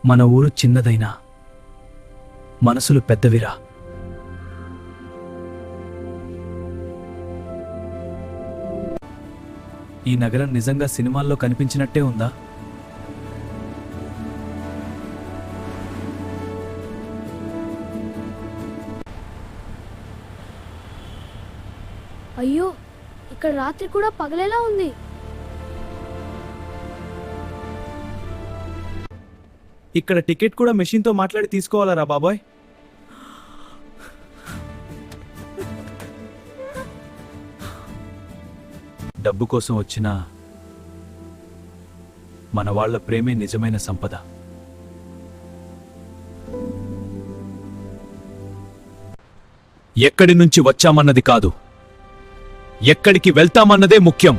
మన ఊరు చిన్నదైనా మనసులు పెద్దవిరా. ఈ నగరం నిజంగా సినిమాల్లో కనిపించినట్టే ఉందా? అయ్యో, ఇక్కడ రాత్రి కూడా పగలేలా ఉంది. ఇక్కడ టికెట్ కూడా మెషిన్తో మాట్లాడి తీసుకోవాలరా బాబాయ్? డబ్బు కోసం వచ్చిన మన వాళ్ళ ప్రేమే నిజమైన సంపద. ఎక్కడి నుంచి వచ్చామన్నది కాదు, ఎక్కడికి వెళ్తామన్నదే ముఖ్యం.